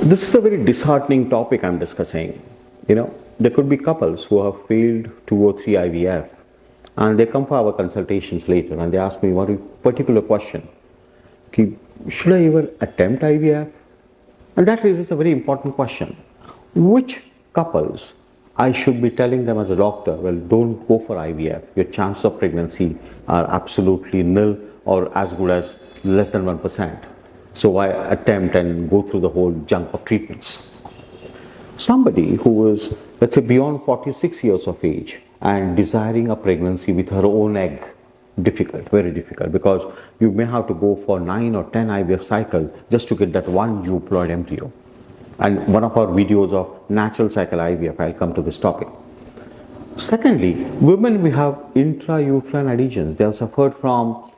This is a very disheartening topic I'm discussing. There could be couples who have failed 2 or 3 IVF and they come for our consultations later and they ask me one particular question. Should I even attempt IVF? And that raises a very important question. Which couples I should be telling them as a doctor, well, don't go for IVF. Your chances of pregnancy are absolutely nil or as good as less than 1%. So why attempt and go through the whole junk of treatments? Somebody who is, let's say, beyond 46 years of age and desiring a pregnancy with her own egg, difficult, very difficult, because you may have to go for 9 or 10 IVF cycles just to get that one euploid embryo. And one of our videos of natural cycle IVF, I'll come to this topic. Secondly, women who have intrauterine adhesions, they have suffered from,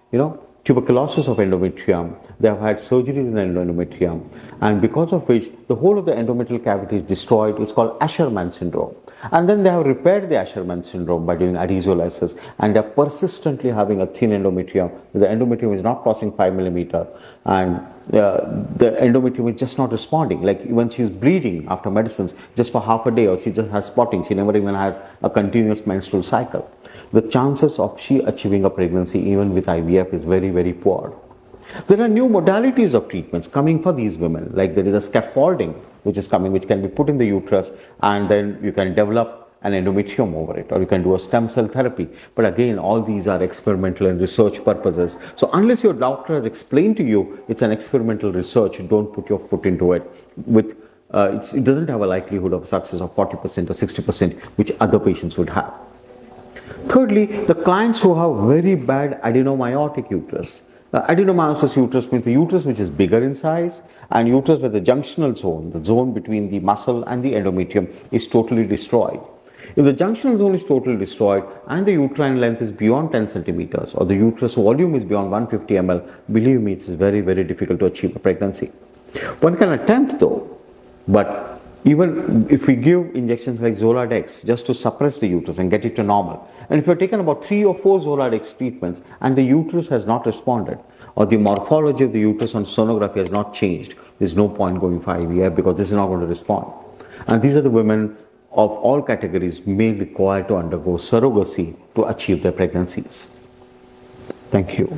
tuberculosis of endometrium, they have had surgeries in the endometrium, and because of which the whole of the endometrial cavity is destroyed. It's called Asherman syndrome. And then they have repaired the Asherman syndrome by doing adhesiolysis, and they're persistently having a thin endometrium. The endometrium is not crossing 5 millimeter, and the endometrium is just not responding. Like when she's bleeding after medicines just for half a day, or she just has spotting, she never even has a continuous menstrual cycle. The chances of she achieving a pregnancy even with IVF is very, very poor. There are new modalities of treatments coming for these women, like there is a scaffolding which is coming, which can be put in the uterus, and then you can develop an endometrium over it, or you can do a stem cell therapy. But again, all these are experimental and research purposes. So unless your doctor has explained to you it's an experimental research, don't put your foot into it. It doesn't have a likelihood of success of 40% or 60%, which other patients would have. Thirdly, the clients who have very bad adenomyotic uterus. Adenomyosis uterus means the uterus which is bigger in size, and uterus where the junctional zone, the zone between the muscle and the endometrium, is totally destroyed. If the junctional zone is totally destroyed and the uterine length is beyond 10 centimeters or the uterus volume is beyond 150 ml, believe me, it is very, very difficult to achieve a pregnancy. One can attempt though, but even if we give injections like Zoladex just to suppress the uterus and get it to normal, and if you've taken about 3 or 4 Zoladex treatments and the uterus has not responded, or the morphology of the uterus on sonography has not changed, there's no point going for IVF because this is not going to respond. And these are the women of all categories may require to undergo surrogacy to achieve their pregnancies. Thank you.